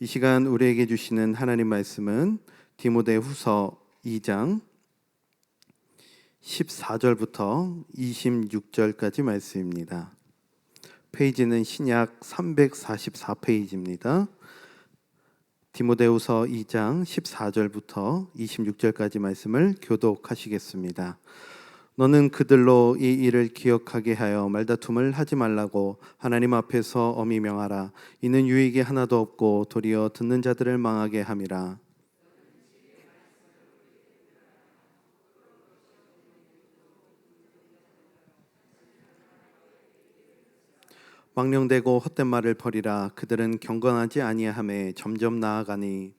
이 시간 우리에게 주시는 하나님 말씀은 디모데후서 2장 14절부터 26절까지 말씀입니다. 페이지는 신약 344페이지입니다. 디모데후서 2장 14절부터 26절까지 말씀을 교독하시겠습니다. 너는 그들로 이 일을 기억하게 하여 말다툼을 하지 말라고 하나님 앞에서 엄히 명하라. 이는 유익이 하나도 없고 도리어 듣는 자들을 망하게 함이라. 망령되고 헛된 말을 버리라. 그들은 경건하지 아니하매 점점 나아가니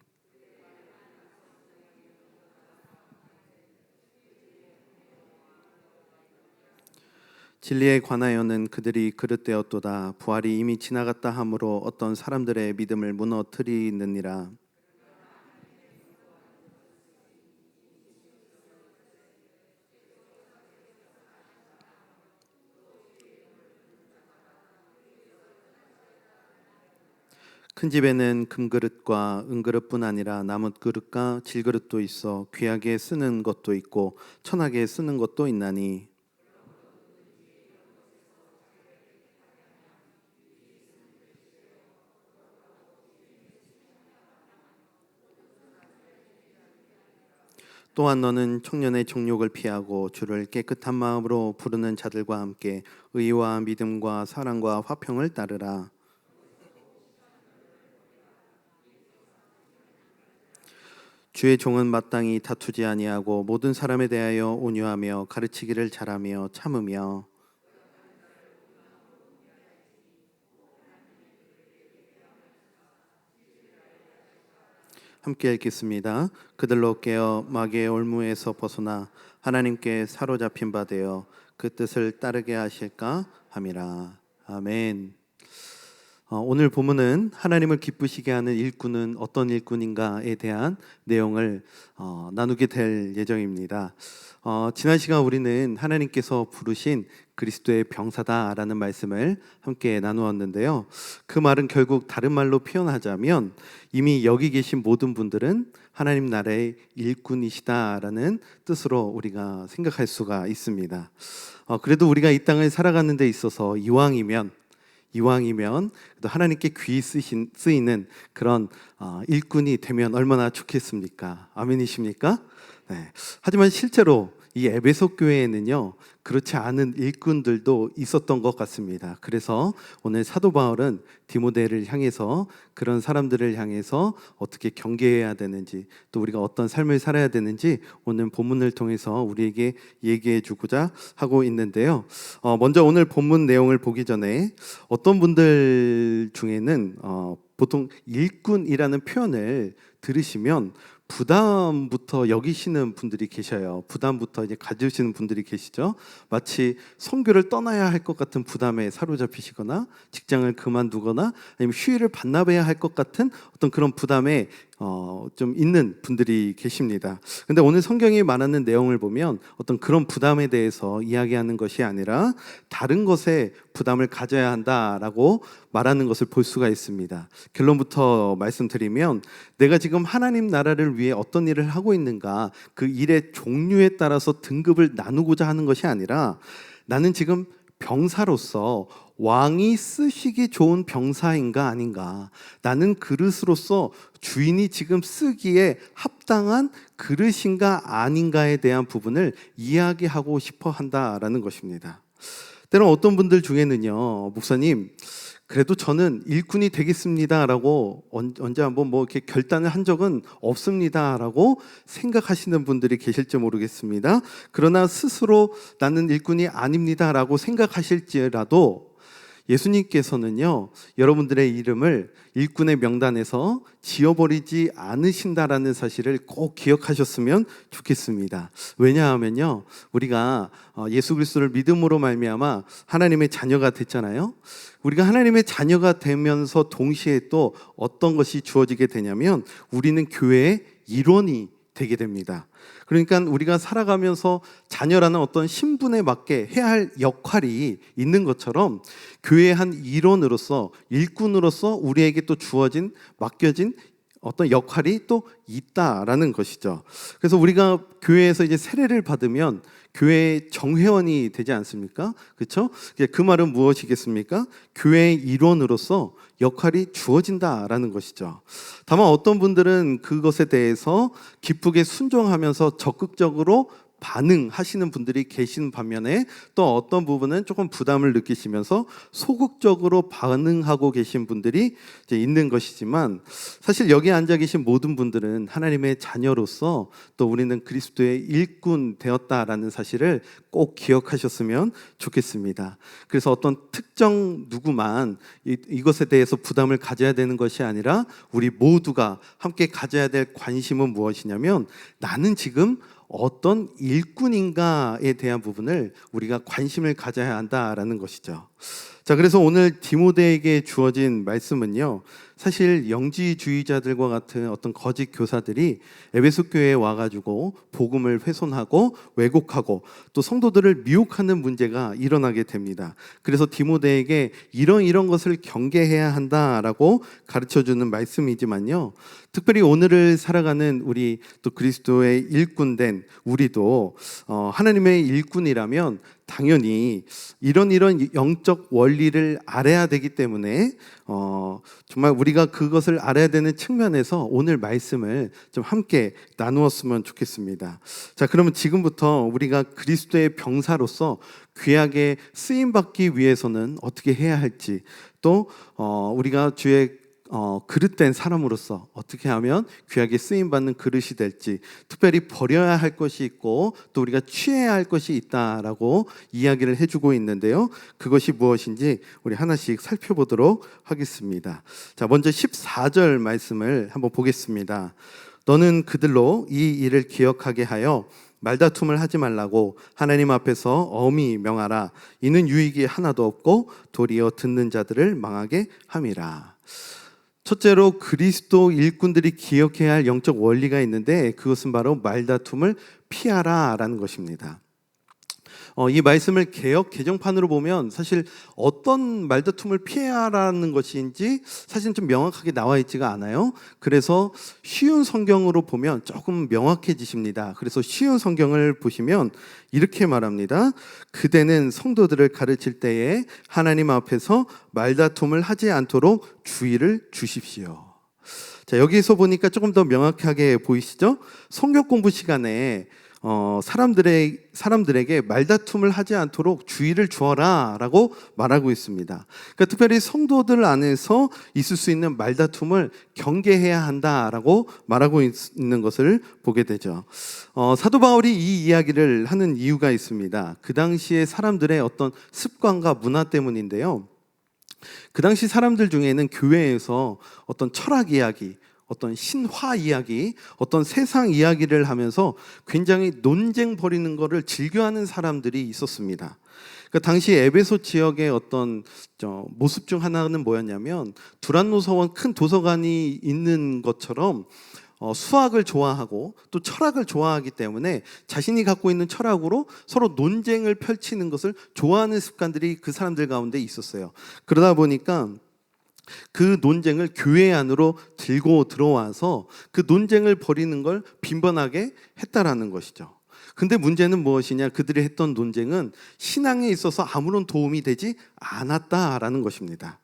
진리에 관하여는 그들이 그릇되었도다. 부활이 이미 지나갔다 하므로 어떤 사람들의 믿음을 무너뜨리느니라. 큰 집에는 금그릇과 은그릇뿐 아니라 나뭇그릇과 질그릇도 있어 귀하게 쓰는 것도 있고 천하게 쓰는 것도 있나니 또한 너는 청년의 정욕을 피하고 주를 깨끗한 마음으로 부르는 자들과 함께 의와 믿음과 사랑과 화평을 따르라. 주의 종은 마땅히 다투지 아니하고 모든 사람에 대하여 온유하며 가르치기를 잘하며 참으며 함께 읽겠습니다. 그들로 깨어 마귀의 올무에서 벗어나 하나님께 사로잡힌 바 되어 그 뜻을 따르게 하실까 함이라. 아멘. 오늘 본문은 하나님을 기쁘시게 하는 일꾼은 어떤 일꾼인가에 대한 내용을 나누게 될 예정입니다. 지난 시간 우리는 하나님께서 부르신 그리스도의 병사다라는 말씀을 함께 나누었는데요. 그 말은 결국 다른 말로 표현하자면 이미 여기 계신 모든 분들은 하나님 나라의 일꾼이시다라는 뜻으로 우리가 생각할 수가 있습니다. 그래도 우리가 이 땅을 살아가는 데 있어서 이왕이면 또 하나님께 귀히 쓰이는 그런 일꾼이 되면 얼마나 좋겠습니까? 아멘이십니까? 네. 하지만 실제로 이 에베소 교회에는요 그렇지 않은 일꾼들도 있었던 것 같습니다. 그래서 오늘 사도 바울은 디모데를 향해서 그런 사람들을 향해서 어떻게 경계해야 되는지 또 우리가 어떤 삶을 살아야 되는지 오늘 본문을 통해서 우리에게 얘기해 주고자 하고 있는데요. 먼저 오늘 본문 내용을 보기 전에 어떤 분들 중에는 보통 일꾼이라는 표현을 들으시면 부담부터 여기시는 분들이 계셔요. 부담부터 이제 가지시는 분들이 계시죠. 마치 선교를 떠나야 할 것 같은 부담에 사로잡히시거나 직장을 그만두거나 아니면 휴일을 반납해야 할 것 같은 어떤 그런 부담에 좀 있는 분들이 계십니다. 근데 오늘 성경이 말하는 내용을 보면 어떤 그런 부담에 대해서 이야기하는 것이 아니라 다른 것에 부담을 가져야 한다라고 말하는 것을 볼 수가 있습니다. 결론부터 말씀드리면 내가 지금 하나님 나라를 위해 어떤 일을 하고 있는가 그 일의 종류에 따라서 등급을 나누고자 하는 것이 아니라 나는 지금 병사로서 왕이 쓰시기 좋은 병사인가 아닌가, 나는 그릇으로서 주인이 지금 쓰기에 합당한 그릇인가 아닌가에 대한 부분을 이야기하고 싶어 한다라는 것입니다. 때론 어떤 분들 중에는요, 목사님 그래도 저는 일꾼이 되겠습니다라고 언제 한번 뭐 이렇게 결단을 한 적은 없습니다라고 생각하시는 분들이 계실지 모르겠습니다. 그러나 스스로 나는 일꾼이 아닙니다라고 생각하실지라도 예수님께서는요 여러분들의 이름을 일꾼의 명단에서 지워버리지 않으신다라는 사실을 꼭 기억하셨으면 좋겠습니다. 왜냐하면요 우리가 예수 그리스도를 믿음으로 말미암아 하나님의 자녀가 됐잖아요. 우리가 하나님의 자녀가 되면서 동시에 또 어떤 것이 주어지게 되냐면 우리는 교회의 일원이 되게 됩니다. 그러니까 우리가 살아가면서 자녀라는 어떤 신분에 맞게 해야 할 역할이 있는 것처럼 교회의 한 일원으로서, 일꾼으로서 우리에게 또 주어진, 맡겨진 어떤 역할이 또 있다라는 것이죠. 그래서 우리가 교회에서 이제 세례를 받으면 교회의 정회원이 되지 않습니까? 그렇죠? 그 말은 무엇이겠습니까? 교회의 일원으로서 역할이 주어진다라는 것이죠. 다만 어떤 분들은 그것에 대해서 기쁘게 순종하면서 적극적으로 반응하시는 분들이 계신 반면에 또 어떤 부분은 조금 부담을 느끼시면서 소극적으로 반응하고 계신 분들이 이제 있는 것이지만, 사실 여기 앉아 계신 모든 분들은 하나님의 자녀로서 또 우리는 그리스도의 일꾼 되었다라는 사실을 꼭 기억하셨으면 좋겠습니다. 그래서 어떤 특정 누구만 이것에 대해서 부담을 가져야 되는 것이 아니라 우리 모두가 함께 가져야 될 관심은 무엇이냐면, 나는 지금 어떤 일꾼인가에 대한 부분을 우리가 관심을 가져야 한다라는 것이죠. 자, 그래서 오늘 디모데에게 주어진 말씀은요, 사실 영지주의자들과 같은 어떤 거짓 교사들이 에베소 교회에 와가지고 복음을 훼손하고 왜곡하고 또 성도들을 미혹하는 문제가 일어나게 됩니다. 그래서 디모데에게 이런 것을 경계해야 한다라고 가르쳐주는 말씀이지만요, 특별히 오늘을 살아가는 우리 또 그리스도의 일꾼된 우리도 하나님의 일꾼이라면 당연히 이런 영적 원리를 알아야 되기 때문에 정말 우리가 그것을 알아야 되는 측면에서 오늘 말씀을 좀 함께 나누었으면 좋겠습니다. 자, 그러면 지금부터 우리가 그리스도의 병사로서 귀하게 쓰임받기 위해서는 어떻게 해야 할지, 또 우리가 주의 그릇된 사람으로서 어떻게 하면 귀하게 쓰임받는 그릇이 될지, 특별히 버려야 할 것이 있고 또 우리가 취해야 할 것이 있다라고 이야기를 해주고 있는데요, 그것이 무엇인지 우리 하나씩 살펴보도록 하겠습니다. 자, 먼저 14절 말씀을 한번 보겠습니다. 너는 그들로 이 일을 기억하게 하여 말다툼을 하지 말라고 하나님 앞에서 엄히 명하라. 이는 유익이 하나도 없고 도리어 듣는 자들을 망하게 함이라. 첫째로 그리스도 일꾼들이 기억해야 할 영적 원리가 있는데, 그것은 바로 말다툼을 피하라라는 것입니다. 이 말씀을 개역 개정판으로 보면 사실 어떤 말다툼을 피하라는 것인지 사실 좀 명확하게 나와 있지가 않아요. 그래서 쉬운 성경으로 보면 조금 명확해지십니다. 그래서 쉬운 성경을 보시면 이렇게 말합니다. 그대는 성도들을 가르칠 때에 하나님 앞에서 말다툼을 하지 않도록 주의를 주십시오. 자, 여기서 보니까 조금 더 명확하게 보이시죠? 성경 공부 시간에 사람들에게 말다툼을 하지 않도록 주의를 주어라 라고 말하고 있습니다. 그러니까 특별히 성도들 안에서 있을 수 있는 말다툼을 경계해야 한다라고 말하고 있는 것을 보게 되죠. 사도 바울이 이 이야기를 하는 이유가 있습니다. 그 당시에 사람들의 어떤 습관과 문화 때문인데요, 그 당시 사람들 중에는 교회에서 어떤 철학 이야기, 어떤 신화 이야기, 어떤 세상 이야기를 하면서 굉장히 논쟁 벌이는 것을 즐겨하는 사람들이 있었습니다. 그러니까 당시 에베소 지역의 어떤 모습 중 하나는 뭐였냐면, 두란노서원 큰 도서관이 있는 것처럼 수학을 좋아하고 또 철학을 좋아하기 때문에 자신이 갖고 있는 철학으로 서로 논쟁을 펼치는 것을 좋아하는 습관들이 그 사람들 가운데 있었어요. 그러다 보니까 그 논쟁을 교회 안으로 들고 들어와서 그 논쟁을 벌이는 걸 빈번하게 했다라는 것이죠. 근데 문제는 무엇이냐? 그들이 했던 논쟁은 신앙에 있어서 아무런 도움이 되지 않았다라는 것입니다.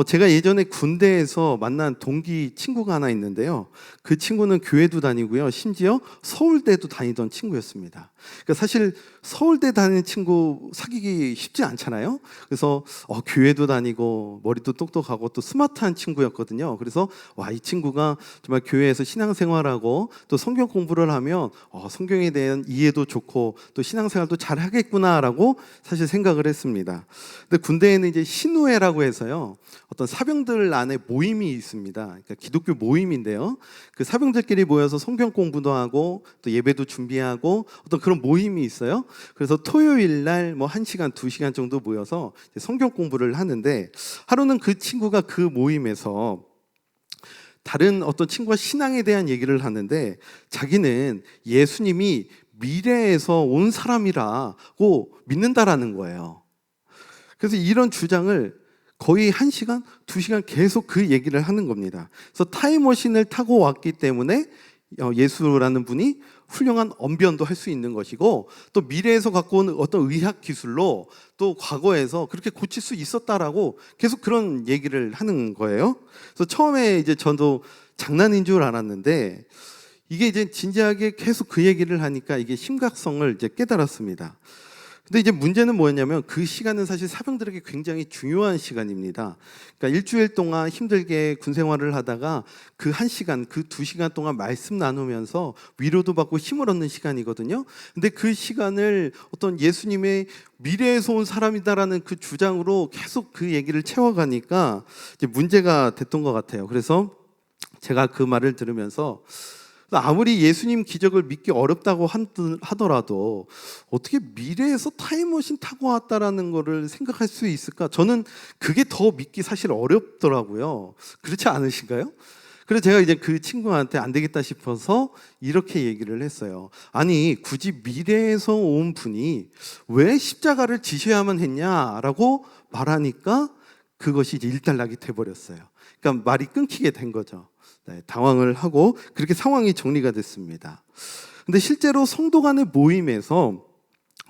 제가 예전에 군대에서 만난 동기 친구가 하나 있는데요, 그 친구는 교회도 다니고요, 심지어 서울대도 다니던 친구였습니다. 그러니까 사실 서울대 다니는 친구 사귀기 쉽지 않잖아요. 그래서 교회도 다니고 머리도 똑똑하고 또 스마트한 친구였거든요. 그래서 이 친구가 정말 교회에서 신앙생활하고 또 성경 공부를 하면 성경에 대한 이해도 좋고 또 신앙생활도 잘 하겠구나라고 사실 생각을 했습니다. 근데 군대에는 이제 신우회라고 해서요, 어떤 사병들 안에 모임이 있습니다. 그러니까 기독교 모임인데요, 그 사병들끼리 모여서 성경 공부도 하고 또 예배도 준비하고 어떤 그런 모임이 있어요. 그래서 토요일 날 뭐 1시간, 2시간 정도 모여서 성경 공부를 하는데, 하루는 그 친구가 그 모임에서 다른 어떤 친구가 신앙에 대한 얘기를 하는데 자기는 예수님이 미래에서 온 사람이라고 믿는다라는 거예요. 그래서 이런 주장을 거의 1시간, 2시간 계속 그 얘기를 하는 겁니다. 그래서 타임머신을 타고 왔기 때문에 예수라는 분이 훌륭한 언변도 할 수 있는 것이고, 또 미래에서 갖고 온 어떤 의학 기술로 또 과거에서 그렇게 고칠 수 있었다라고 계속 그런 얘기를 하는 거예요. 그래서 처음에 이제 저도 장난인 줄 알았는데 이게 이제 진지하게 계속 그 얘기를 하니까 이게 심각성을 이제 깨달았습니다. 근데 이제 문제는 뭐였냐면 그 시간은 사실 사병들에게 굉장히 중요한 시간입니다. 그러니까 일주일 동안 힘들게 군 생활을 하다가 그 1시간, 그 2시간 동안 말씀 나누면서 위로도 받고 힘을 얻는 시간이거든요. 근데 그 시간을 어떤 예수님의 미래에서 온 사람이다라는 그 주장으로 계속 그 얘기를 채워가니까 이제 문제가 됐던 것 같아요. 그래서 제가 그 말을 들으면서 아무리 예수님 기적을 믿기 어렵다고 하더라도 어떻게 미래에서 타임머신 타고 왔다라는 거를 생각할 수 있을까? 저는 그게 더 믿기 사실 어렵더라고요. 그렇지 않으신가요? 그래서 제가 이제 그 친구한테 안 되겠다 싶어서 이렇게 얘기를 했어요. 아니, 굳이 미래에서 온 분이 왜 십자가를 지셔야만 했냐라고 말하니까 그것이 이제 일단락이 돼버렸어요. 그러니까 말이 끊기게 된 거죠. 네, 당황을 하고 그렇게 상황이 정리가 됐습니다. 근데 실제로 성도 간의 모임에서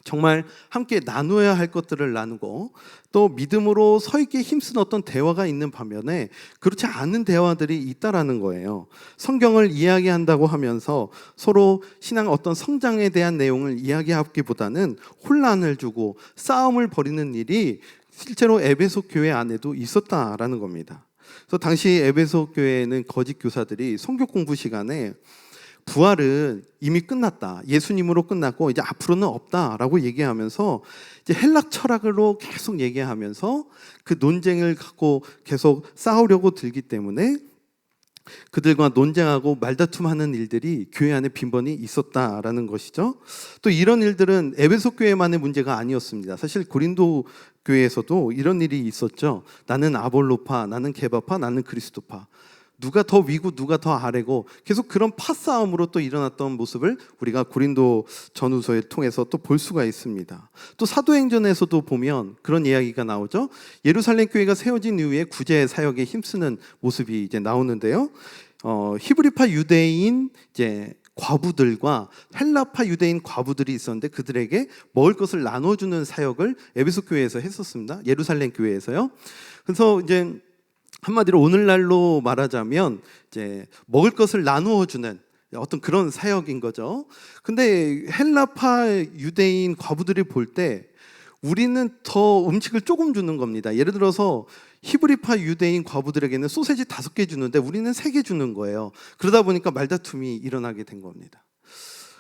정말 함께 나누어야 할 것들을 나누고 또 믿음으로 서 있게 힘쓴 어떤 대화가 있는 반면에 그렇지 않은 대화들이 있다라는 거예요. 성경을 이야기한다고 하면서 서로 신앙 어떤 성장에 대한 내용을 이야기하기보다는 혼란을 주고 싸움을 벌이는 일이 실제로 에베소 교회 안에도 있었다라는 겁니다. 그래서 당시 에베소 교회에는 거짓 교사들이 성경 공부 시간에 부활은 이미 끝났다, 예수님으로 끝났고 이제 앞으로는 없다라고 얘기하면서 이제 헬락 철학으로 계속 얘기하면서 그 논쟁을 갖고 계속 싸우려고 들기 때문에 그들과 논쟁하고 말다툼하는 일들이 교회 안에 빈번히 있었다라는 것이죠. 또 이런 일들은 에베소 교회만의 문제가 아니었습니다. 사실 고린도 교회에서도 이런 일이 있었죠. 나는 아볼로파, 나는 게바파, 나는 그리스도파. 누가 더 위고 누가 더 아래고 계속 그런 파싸움으로 또 일어났던 모습을 우리가 고린도 전후서를 통해서 또 볼 수가 있습니다. 또 사도행전에서도 보면 그런 이야기가 나오죠. 예루살렘 교회가 세워진 이후에 구제 사역에 힘쓰는 모습이 이제 나오는데요. 히브리파 유대인 이제 과부들과 헬라파 유대인 과부들이 있었는데 그들에게 먹을 것을 나눠주는 사역을 에베소 교회에서 했었습니다. 예루살렘 교회에서요. 그래서 이제 한마디로 오늘날로 말하자면 이제 먹을 것을 나누어 주는 어떤 그런 사역인 거죠. 근데 헬라파 유대인 과부들이 볼 때 우리는 더 음식을 조금 주는 겁니다. 예를 들어서 히브리파 유대인 과부들에게는 소세지 5개 주는데 우리는 3개 주는 거예요. 그러다 보니까 말다툼이 일어나게 된 겁니다.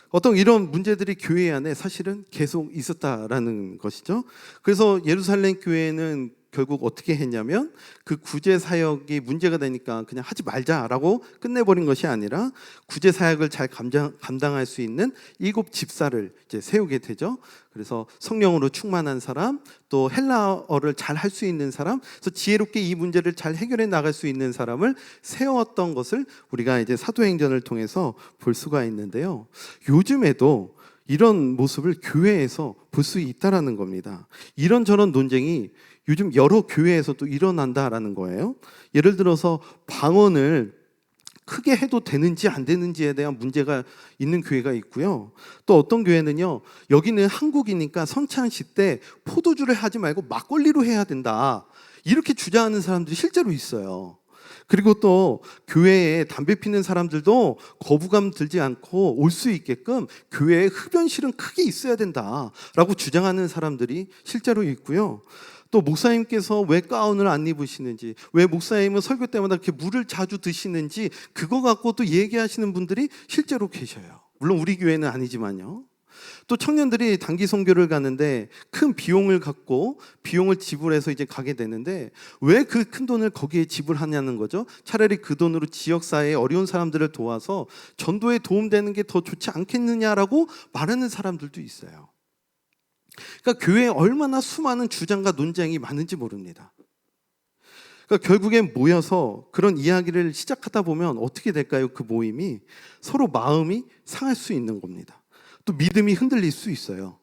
어떤 이런 문제들이 교회 안에 사실은 계속 있었다라는 것이죠. 그래서 예루살렘 교회는 결국 어떻게 했냐면 그 구제 사역이 문제가 되니까 그냥 하지 말자라고 끝내버린 것이 아니라 구제 사역을 잘 감당할 수 있는 7 집사를 이제 세우게 되죠. 그래서 성령으로 충만한 사람, 또 헬라어를 잘 할 수 있는 사람, 그래서 지혜롭게 이 문제를 잘 해결해 나갈 수 있는 사람을 세웠던 것을 우리가 이제 사도행전을 통해서 볼 수가 있는데요. 요즘에도 이런 모습을 교회에서 볼 수 있다라는 겁니다. 이런저런 논쟁이 요즘 여러 교회에서도 일어난다라는 거예요. 예를 들어서 방언을 크게 해도 되는지 안 되는지에 대한 문제가 있는 교회가 있고요. 또 어떤 교회는요, 여기는 한국이니까 성찬식 때 포도주를 하지 말고 막걸리로 해야 된다, 이렇게 주장하는 사람들이 실제로 있어요. 그리고 또 교회에 담배 피는 사람들도 거부감 들지 않고 올 수 있게끔 교회에 흡연실은 크게 있어야 된다라고 주장하는 사람들이 실제로 있고요. 또 목사님께서 왜 가운을 안 입으시는지, 왜 목사님은 설교 때마다 이렇게 물을 자주 드시는지 그거 갖고 또 얘기하시는 분들이 실제로 계셔요. 물론 우리 교회는 아니지만요. 또 청년들이 단기 선교를 가는데 큰 비용을 갖고 비용을 지불해서 이제 가게 되는데 왜 그 큰 돈을 거기에 지불하냐는 거죠. 차라리 그 돈으로 지역사회에 어려운 사람들을 도와서 전도에 도움되는 게 더 좋지 않겠느냐라고 말하는 사람들도 있어요. 그러니까 교회에 얼마나 수많은 주장과 논쟁이 많은지 모릅니다. 그러니까 결국엔 모여서 그런 이야기를 시작하다 보면 어떻게 될까요? 그 모임이 서로 마음이 상할 수 있는 겁니다. 또 믿음이 흔들릴 수 있어요.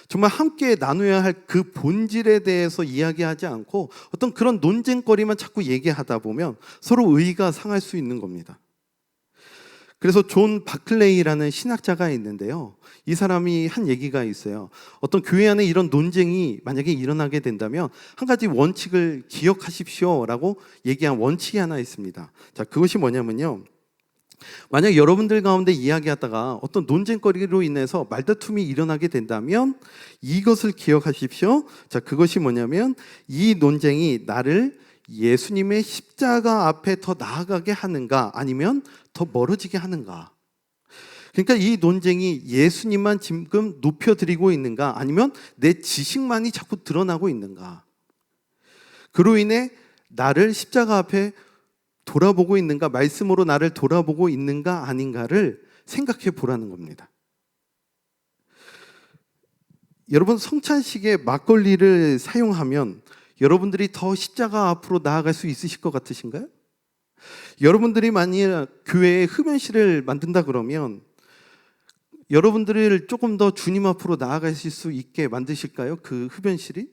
정말 함께 나눠야 할 그 본질에 대해서 이야기하지 않고 어떤 그런 논쟁거리만 자꾸 얘기하다 보면 서로 의가 상할 수 있는 겁니다. 그래서 존 바클레이라는 신학자가 있는데요. 이 사람이 한 얘기가 있어요. 어떤 교회 안에 이런 논쟁이 만약에 일어나게 된다면 한 가지 원칙을 기억하십시오라고 얘기한 원칙이 하나 있습니다. 자, 그것이 뭐냐면요. 만약 여러분들 가운데 이야기하다가 어떤 논쟁거리로 인해서 말다툼이 일어나게 된다면 이것을 기억하십시오. 자, 그것이 뭐냐면 이 논쟁이 나를 예수님의 십자가 앞에 더 나아가게 하는가 아니면 더 멀어지게 하는가. 그러니까 이 논쟁이 예수님만 지금 높여드리고 있는가 아니면 내 지식만이 자꾸 드러나고 있는가. 그로 인해 나를 십자가 앞에 돌아보고 있는가, 말씀으로 나를 돌아보고 있는가 아닌가를 생각해 보라는 겁니다. 여러분, 성찬식에 막걸리를 사용하면 여러분들이 더 십자가 앞으로 나아갈 수 있으실 것 같으신가요? 여러분들이 만약 교회에 흡연실을 만든다 그러면 여러분들을 조금 더 주님 앞으로 나아가실 수 있게 만드실까요? 그 흡연실이?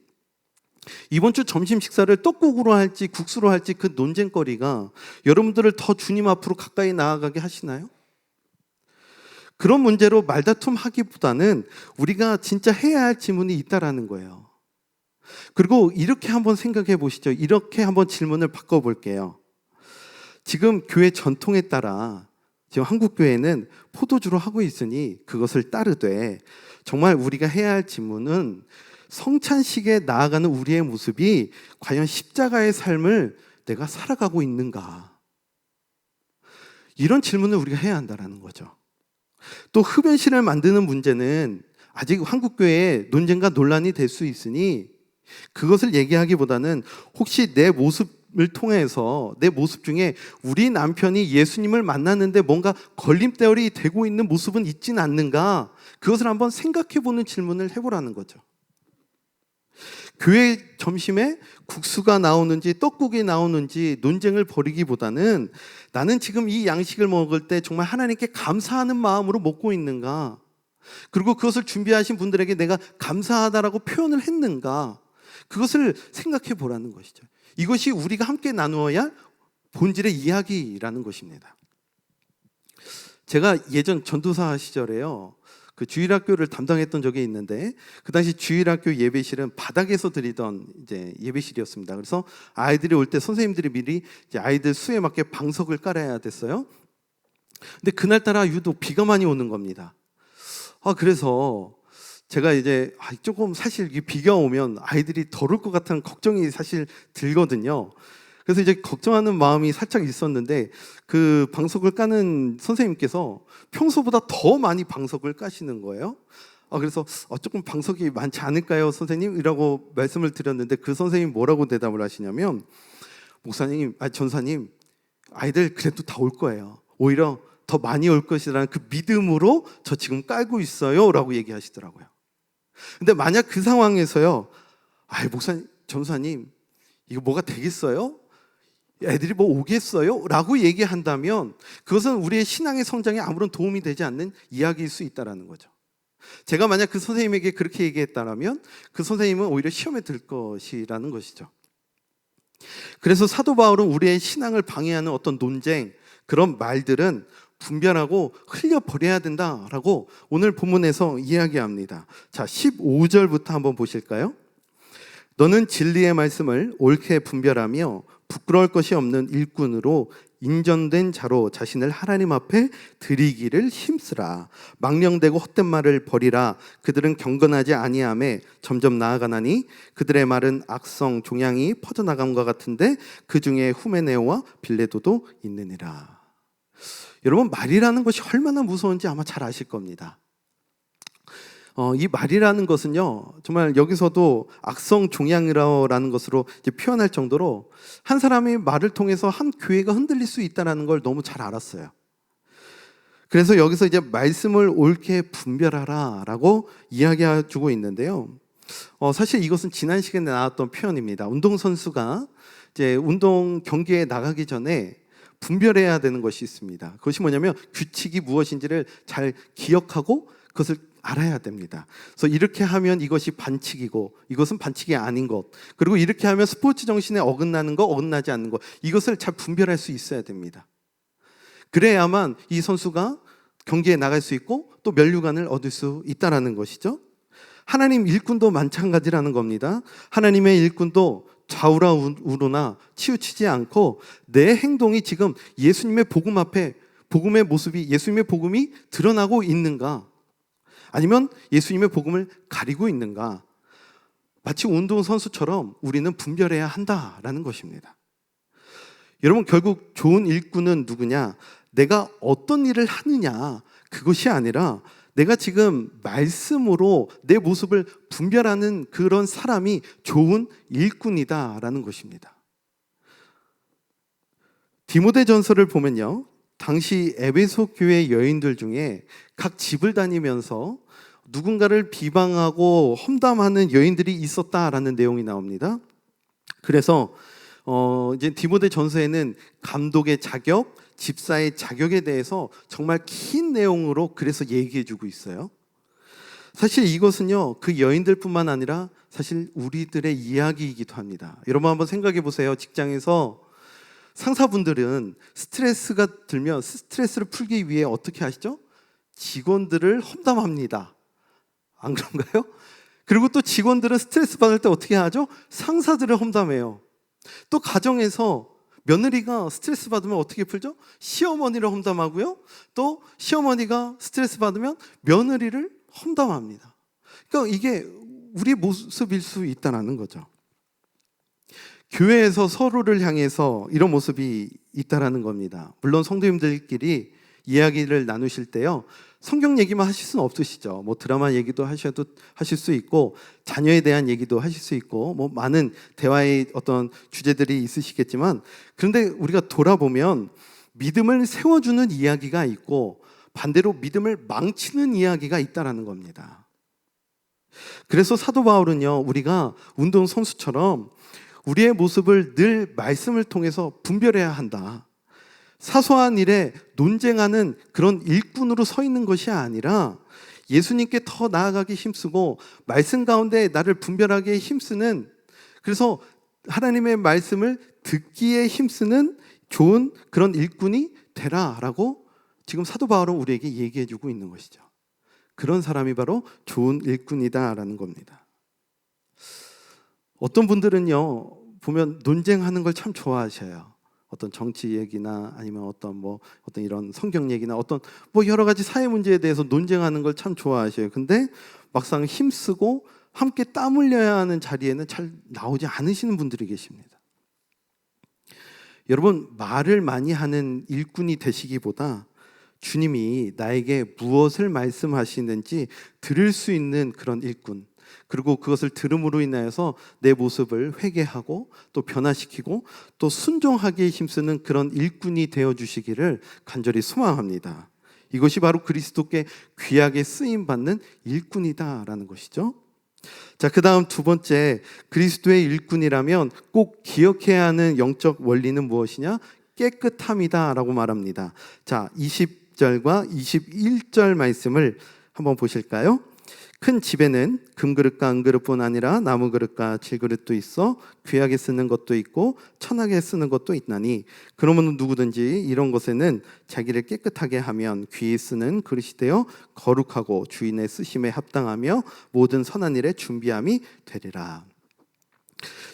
이번 주 점심 식사를 떡국으로 할지 국수로 할지 그 논쟁거리가 여러분들을 더 주님 앞으로 가까이 나아가게 하시나요? 그런 문제로 말다툼 하기보다는 우리가 진짜 해야 할 질문이 있다라는 거예요. 그리고 이렇게 한번 생각해 보시죠. 이렇게 한번 질문을 바꿔볼게요. 지금 교회 전통에 따라 지금 한국 교회는 포도주로 하고 있으니 그것을 따르되 정말 우리가 해야 할 질문은 성찬식에 나아가는 우리의 모습이 과연 십자가의 삶을 내가 살아가고 있는가? 이런 질문을 우리가 해야 한다는 거죠. 또 흡연실을 만드는 문제는 아직 한국교회에 논쟁과 논란이 될 수 있으니 그것을 얘기하기보다는 혹시 내 모습을 통해서 내 모습 중에 우리 남편이 예수님을 만났는데 뭔가 걸림돌이 되고 있는 모습은 있진 않는가? 그것을 한번 생각해보는 질문을 해보라는 거죠. 교회 점심에 국수가 나오는지 떡국이 나오는지 논쟁을 벌이기보다는 나는 지금 이 양식을 먹을 때 정말 하나님께 감사하는 마음으로 먹고 있는가? 그리고 그것을 준비하신 분들에게 내가 감사하다라고 표현을 했는가? 그것을 생각해 보라는 것이죠. 이것이 우리가 함께 나누어야 할 본질의 이야기라는 것입니다. 제가 예전 전도사 시절에요. 그 주일학교를 담당했던 적이 있는데 그 당시 주일학교 예배실은 바닥에서 드리던 이제 예배실이었습니다. 그래서 아이들이 올 때 선생님들이 미리 이제 아이들 수에 맞게 방석을 깔아야 됐어요. 근데 그날따라 유독 비가 많이 오는 겁니다. 그래서 제가 이제 조금 사실 비가 오면 아이들이 더울 것 같은 걱정이 사실 들거든요. 그래서 이제 걱정하는 마음이 살짝 있었는데 그 방석을 까는 선생님께서 평소보다 더 많이 방석을 까시는 거예요. 그래서 조금 방석이 많지 않을까요, 선생님? 이라고 말씀을 드렸는데 그 선생님이 뭐라고 대답을 하시냐면 목사님, 전사님, 아이들 그래도 다 올 거예요. 오히려 더 많이 올 것이라는 그 믿음으로 저 지금 깔고 있어요 라고 얘기하시더라고요. 근데 만약 그 상황에서요, 목사님, 전사님, 이거 뭐가 되겠어요? 애들이 뭐 오겠어요? 라고 얘기한다면 그것은 우리의 신앙의 성장에 아무런 도움이 되지 않는 이야기일 수 있다는 거죠. 제가 만약 그 선생님에게 그렇게 얘기했다면 그 선생님은 오히려 시험에 들 것이라는 것이죠. 그래서 사도 바울은 우리의 신앙을 방해하는 어떤 논쟁, 그런 말들은 분별하고 흘려버려야 된다라고 오늘 본문에서 이야기합니다. 자, 15절부터 한번 보실까요? 너는 진리의 말씀을 옳게 분별하며 부끄러울 것이 없는 일꾼으로 인정된 자로 자신을 하나님 앞에 드리기를 힘쓰라. 망령되고 헛된 말을 버리라. 그들은 경건하지 아니하매 점점 나아가나니 그들의 말은 악성 종양이 퍼져나감과 같은데 그 중에 후메네오와 빌레도도 있느니라. 여러분, 말이라는 것이 얼마나 무서운지 아마 잘 아실 겁니다. 이 말이라는 것은요, 정말 여기서도 악성 종양이라는 것으로 이제 표현할 정도로 한 사람의 말을 통해서 한 교회가 흔들릴 수 있다는 걸 너무 잘 알았어요. 그래서 여기서 이제 말씀을 옳게 분별하라라고 이야기해주고 있는데요. 사실 이것은 지난 시간에 나왔던 표현입니다. 운동선수가 이제 운동 경기에 나가기 전에 분별해야 되는 것이 있습니다. 그것이 뭐냐면 규칙이 무엇인지를 잘 기억하고 그것을 알아야 됩니다. 그래서 이렇게 하면 이것이 반칙이고 이것은 반칙이 아닌 것, 그리고 이렇게 하면 스포츠 정신에 어긋나는 것, 어긋나지 않는 것, 이것을 잘 분별할 수 있어야 됩니다. 그래야만 이 선수가 경기에 나갈 수 있고 또 면류관을 얻을 수 있다는 것이죠. 하나님 일꾼도 마찬가지라는 겁니다. 하나님의 일꾼도 좌우라 우로나 치우치지 않고 내 행동이 지금 예수님의 복음 앞에, 복음의 모습이, 예수님의 복음이 드러나고 있는가, 아니면 예수님의 복음을 가리고 있는가, 마치 운동선수처럼 우리는 분별해야 한다라는 것입니다. 여러분, 결국 좋은 일꾼은 누구냐? 내가 어떤 일을 하느냐, 그것이 아니라 내가 지금 말씀으로 내 모습을 분별하는 그런 사람이 좋은 일꾼이다라는 것입니다. 디모데전서를 보면요, 당시 에베소 교회 여인들 중에 각 집을 다니면서 누군가를 비방하고 험담하는 여인들이 있었다라는 내용이 나옵니다. 그래서 이제 디모데전서에는 감독의 자격, 집사의 자격에 대해서 정말 긴 내용으로 그래서 얘기해주고 있어요. 사실 이것은요, 그 여인들뿐만 아니라 사실 우리들의 이야기이기도 합니다. 여러분 한번 생각해 보세요. 직장에서 상사분들은 스트레스가 들면 스트레스를 풀기 위해 어떻게 하시죠? 직원들을 험담합니다. 안 그런가요? 그리고 또 직원들은 스트레스 받을 때 어떻게 하죠? 상사들을 험담해요. 또 가정에서 며느리가 스트레스 받으면 어떻게 풀죠? 시어머니를 험담하고요. 또 시어머니가 스트레스 받으면 며느리를 험담합니다. 그러니까 이게 우리의 모습일 수 있다는 거죠. 교회에서 서로를 향해서 이런 모습이 있다는 겁니다. 물론 성도님들끼리 이야기를 나누실 때요, 성경 얘기만 하실 수는 없으시죠. 뭐 드라마 얘기도 하실 수 있고, 자녀에 대한 얘기도 하실 수 있고, 뭐 많은 대화의 어떤 주제들이 있으시겠지만, 그런데 우리가 돌아보면 믿음을 세워주는 이야기가 있고 반대로 믿음을 망치는 이야기가 있다는 겁니다. 그래서 사도 바울은요, 우리가 운동 선수처럼 우리의 모습을 늘 말씀을 통해서 분별해야 한다. 사소한 일에 논쟁하는 그런 일꾼으로 서 있는 것이 아니라 예수님께 더 나아가기 힘쓰고 말씀 가운데 나를 분별하기에 힘쓰는, 그래서 하나님의 말씀을 듣기에 힘쓰는 좋은 그런 일꾼이 되라라고 지금 사도 바울은 우리에게 얘기해 주고 있는 것이죠. 그런 사람이 바로 좋은 일꾼이다라는 겁니다. 어떤 분들은요, 보면 논쟁하는 걸 참 좋아하셔요. 어떤 정치 얘기나 아니면 어떤 이런 성경 얘기나 어떤 여러 가지 사회 문제에 대해서 논쟁하는 걸 참 좋아하셔요. 근데 막상 힘쓰고 함께 땀 흘려야 하는 자리에는 잘 나오지 않으시는 분들이 계십니다. 여러분, 말을 많이 하는 일꾼이 되시기보다 주님이 나에게 무엇을 말씀하시는지 들을 수 있는 그런 일꾼, 그리고 그것을 들음으로 인하여서 내 모습을 회개하고 또 변화시키고 또 순종하기에 힘쓰는 그런 일꾼이 되어주시기를 간절히 소망합니다. 이것이 바로 그리스도께 귀하게 쓰임받는 일꾼이다라는 것이죠. 자, 그 다음 두 번째, 그리스도의 일꾼이라면 꼭 기억해야 하는 영적 원리는 무엇이냐? 깨끗함이다라고 말합니다. 자, 20절과 21절 말씀을 한번 보실까요? 큰 집에는 금그릇과 은그릇뿐 아니라 나무그릇과 질그릇도 있어 귀하게 쓰는 것도 있고 천하게 쓰는 것도 있나니, 그러면 누구든지 이런 것에는 자기를 깨끗하게 하면 귀히 쓰는 그릇이 되어 거룩하고 주인의 쓰심에 합당하며 모든 선한 일에 준비함이 되리라.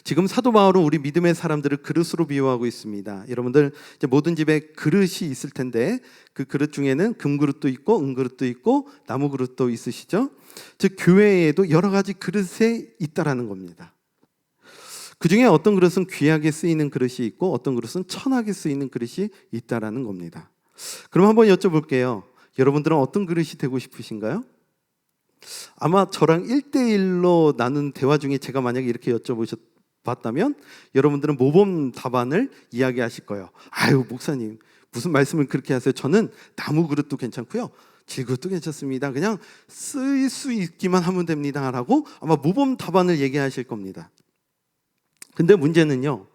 지금 사도 바울은 우리 믿음의 사람들을 그릇으로 비유하고 있습니다. 여러분들 이제 모든 집에 그릇이 있을 텐데 그 그릇 중에는 금그릇도 있고 은그릇도 있고 나무그릇도 있으시죠? 즉 교회에도 여러 가지 그릇에 있다라는 겁니다. 그 중에 어떤 그릇은 귀하게 쓰이는 그릇이 있고 어떤 그릇은 천하게 쓰이는 그릇이 있다라는 겁니다. 그럼 한번 여쭤볼게요. 여러분들은 어떤 그릇이 되고 싶으신가요? 아마 저랑 1대1로 나눈 대화 중에 제가 만약에 이렇게 여쭤봤다면 여러분들은 모범 답안을 이야기하실 거예요. 아유, 목사님 무슨 말씀을 그렇게 하세요? 저는 나무 그릇도 괜찮고요, 질그릇도 괜찮습니다. 그냥 쓰일 수 있기만 하면 됩니다 라고 아마 모범 답안을 얘기하실 겁니다. 근데 문제는요,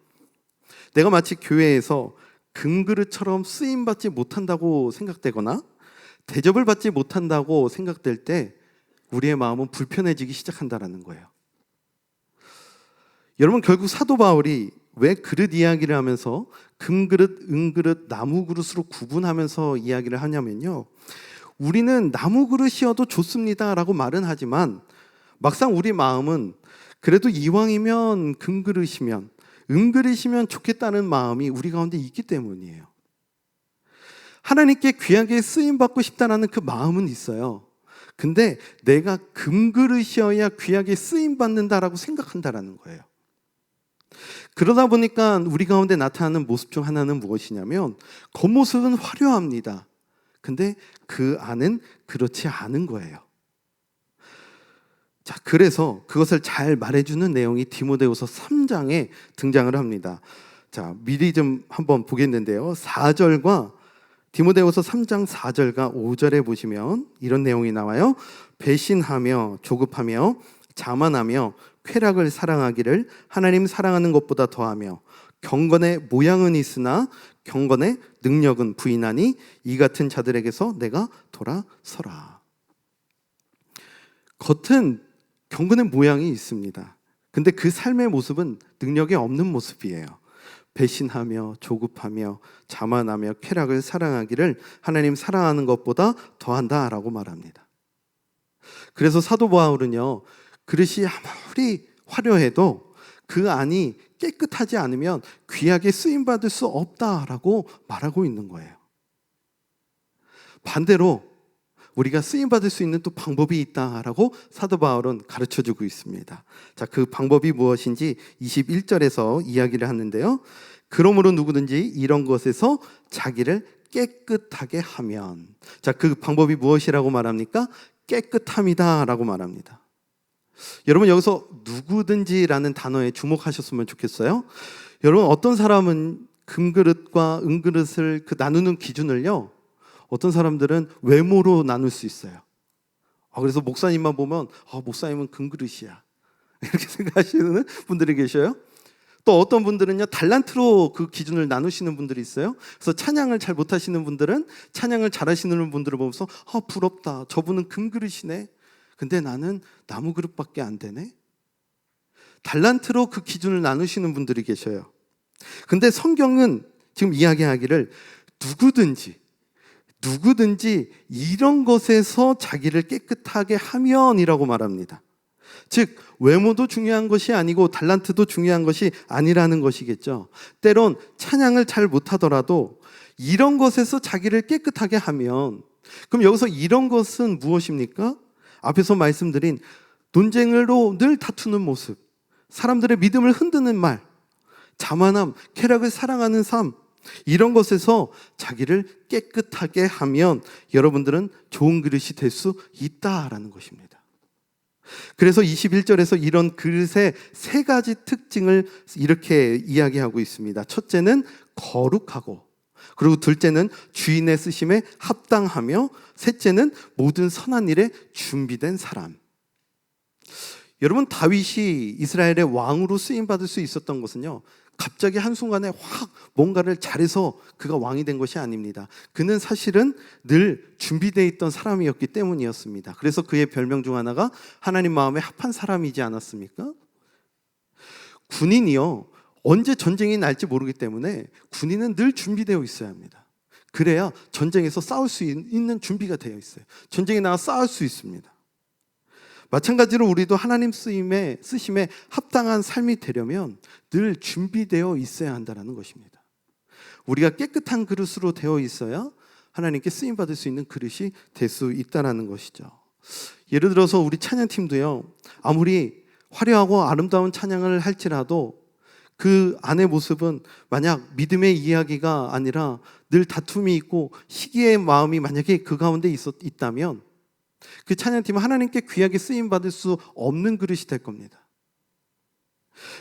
내가 마치 교회에서 금그릇처럼 쓰임받지 못한다고 생각되거나 대접을 받지 못한다고 생각될 때 우리의 마음은 불편해지기 시작한다는 거예요. 여러분, 결국 사도 바울이 왜 그릇 이야기를 하면서 금그릇, 은그릇, 나무그릇으로 구분하면서 이야기를 하냐면요, 우리는 나무그릇이어도 좋습니다라고 말은 하지만 막상 우리 마음은 그래도 이왕이면 금그릇이면, 은그릇이면 좋겠다는 마음이 우리 가운데 있기 때문이에요. 하나님께 귀하게 쓰임받고 싶다는 그 마음은 있어요. 근데 내가 금그릇이어야 귀하게 쓰임받는다라고 생각한다는 거예요. 그러다 보니까 우리 가운데 나타나는 모습 중 하나는 무엇이냐면, 겉모습은 화려합니다. 근데 그 안은 그렇지 않은 거예요. 자, 그래서 그것을 잘 말해주는 내용이 디모데후서 3장에 등장을 합니다. 자, 미리 좀 한번 보겠는데요. 4절과 디모데후서 3장 4절과 5절에 보시면 이런 내용이 나와요. 배신하며 조급하며 자만하며 쾌락을 사랑하기를 하나님 사랑하는 것보다 더하며 경건의 모양은 있으나 경건의 능력은 부인하니 이 같은 자들에게서 내가 돌아서라. 겉은 경건의 모양이 있습니다. 근데 그 삶의 모습은 능력이 없는 모습이에요. 배신하며 조급하며 자만하며 쾌락을 사랑하기를 하나님 사랑하는 것보다 더한다라고 말합니다. 그래서 사도 바울은요, 그릇이 아무리 화려해도 그 안이 깨끗하지 않으면 귀하게 쓰임받을 수 없다라고 말하고 있는 거예요. 반대로 우리가 쓰임받을 수 있는 또 방법이 있다라고 사도 바울은 가르쳐주고 있습니다. 자, 그 방법이 무엇인지 21절에서 이야기를 하는데요. 그러므로 누구든지 이런 것에서 자기를 깨끗하게 하면, 자, 그 방법이 무엇이라고 말합니까? 깨끗함이다라고 말합니다. 여러분, 여기서 누구든지라는 단어에 주목하셨으면 좋겠어요. 여러분, 어떤 사람은 금그릇과 은그릇을 나누는 기준을요, 어떤 사람들은 외모로 나눌 수 있어요. 그래서 목사님만 보면 목사님은 금그릇이야, 이렇게 생각하시는 분들이 계셔요. 또 어떤 분들은요, 달란트로 그 기준을 나누시는 분들이 있어요. 그래서 찬양을 잘 못하시는 분들은 찬양을 잘하시는 분들을 보면서 부럽다, 저분은 금그릇이네, 근데 나는 나무 그릇밖에 안 되네. 달란트로 그 기준을 나누시는 분들이 계셔요. 근데 성경은 지금 이야기하기를 누구든지 이런 것에서 자기를 깨끗하게 하면이라고 말합니다. 즉, 외모도 중요한 것이 아니고 달란트도 중요한 것이 아니라는 것이겠죠. 때론 찬양을 잘 못하더라도 이런 것에서 자기를 깨끗하게 하면, 그럼 여기서 이런 것은 무엇입니까? 앞에서 말씀드린 논쟁으로 늘 다투는 모습, 사람들의 믿음을 흔드는 말, 자만함, 쾌락을 사랑하는 삶, 이런 것에서 자기를 깨끗하게 하면 여러분들은 좋은 그릇이 될 수 있다라는 것입니다. 그래서 21절에서 이런 그릇의 세 가지 특징을 이렇게 이야기하고 있습니다. 첫째는 거룩하고, 그리고 둘째는 주인의 쓰심에 합당하며, 셋째는 모든 선한 일에 준비된 사람. 여러분, 다윗이 이스라엘의 왕으로 쓰임받을 수 있었던 것은요, 갑자기 한순간에 확 뭔가를 잘해서 그가 왕이 된 것이 아닙니다. 그는 사실은 늘 준비되어 있던 사람이었기 때문이었습니다. 그래서 그의 별명 중 하나가 하나님 마음에 합한 사람이지 않았습니까? 군인이요, 언제 전쟁이 날지 모르기 때문에 군인은 늘 준비되어 있어야 합니다. 그래야 전쟁에서 싸울 수 있는 준비가 되어 있어요. 전쟁에 나가 싸울 수 있습니다. 마찬가지로 우리도 하나님 쓰심에 합당한 삶이 되려면 늘 준비되어 있어야 한다는 것입니다. 우리가 깨끗한 그릇으로 되어 있어야 하나님께 쓰임받을 수 있는 그릇이 될 수 있다는 것이죠. 예를 들어서 우리 찬양팀도요, 아무리 화려하고 아름다운 찬양을 할지라도 그 안의 모습은 만약 믿음의 이야기가 아니라 늘 다툼이 있고 시기의 마음이 만약에 그 가운데 있다면 그 찬양팀은 하나님께 귀하게 쓰임받을 수 없는 그릇이 될 겁니다.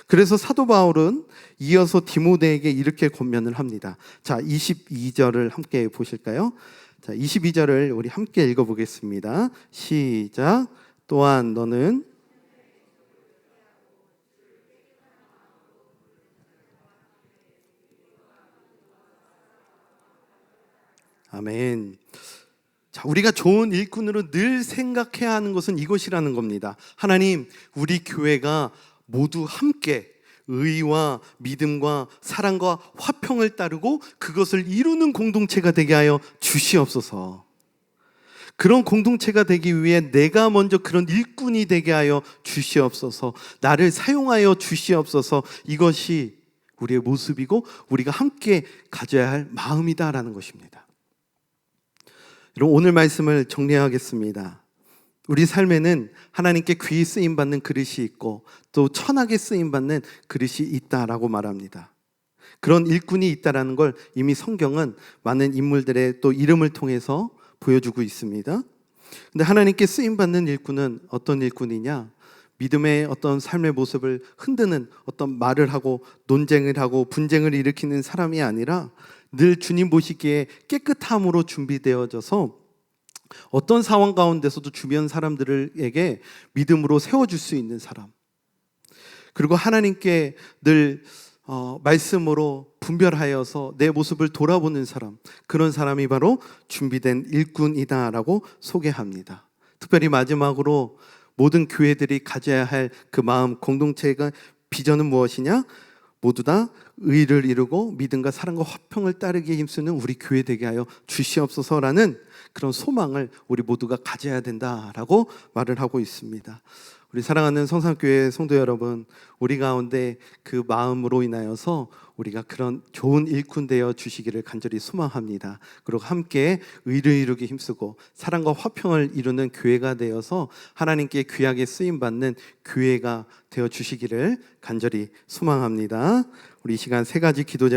그래서 사도 바울은 이어서 디모데에게 이렇게 권면을 합니다. 자, 22절을 함께 보실까요? 자, 22절을 우리 함께 읽어보겠습니다. 시작. 또한 너는 아멘. 자, 우리가 좋은 일꾼으로 늘 생각해야 하는 것은 이것이라는 겁니다. 하나님, 우리 교회가 모두 함께 의와 믿음과 사랑과 화평을 따르고 그것을 이루는 공동체가 되게 하여 주시옵소서. 그런 공동체가 되기 위해 내가 먼저 그런 일꾼이 되게 하여 주시옵소서. 나를 사용하여 주시옵소서. 이것이 우리의 모습이고 우리가 함께 가져야 할 마음이다라는 것입니다. 여러분, 오늘 말씀을 정리하겠습니다. 우리 삶에는 하나님께 귀히 쓰임받는 그릇이 있고 또 천하게 쓰임받는 그릇이 있다라고 말합니다. 그런 일꾼이 있다라는 걸 이미 성경은 많은 인물들의 또 이름을 통해서 보여주고 있습니다. 근데 하나님께 쓰임받는 일꾼은 어떤 일꾼이냐? 믿음의 어떤 삶의 모습을 흔드는 어떤 말을 하고 논쟁을 하고 분쟁을 일으키는 사람이 아니라 늘 주님 보시기에 깨끗함으로 준비되어져서 어떤 상황 가운데서도 주변 사람들에게 믿음으로 세워줄 수 있는 사람, 그리고 하나님께 늘 말씀으로 분별하여서 내 모습을 돌아보는 사람, 그런 사람이 바로 준비된 일꾼이다라고 소개합니다. 특별히 마지막으로 모든 교회들이 가져야 할 그 마음, 공동체가 비전은 무엇이냐? 모두 다 의를 이루고 믿음과 사랑과 화평을 따르기에 힘쓰는 우리 교회 되게 하여 주시옵소서라는 그런 소망을 우리 모두가 가져야 된다라고 말을 하고 있습니다. 우리 사랑하는 성산교회 성도 여러분, 우리 가운데 그 마음으로 인하여서 우리가 그런 좋은 일꾼 되어 주시기를 간절히 소망합니다. 그리고 함께 의를 이루기 힘쓰고 사랑과 화평을 이루는 교회가 되어서 하나님께 귀하게 쓰임받는 교회가 되어 주시기를 간절히 소망합니다. 우리 이 시간 세 가지 기도 제목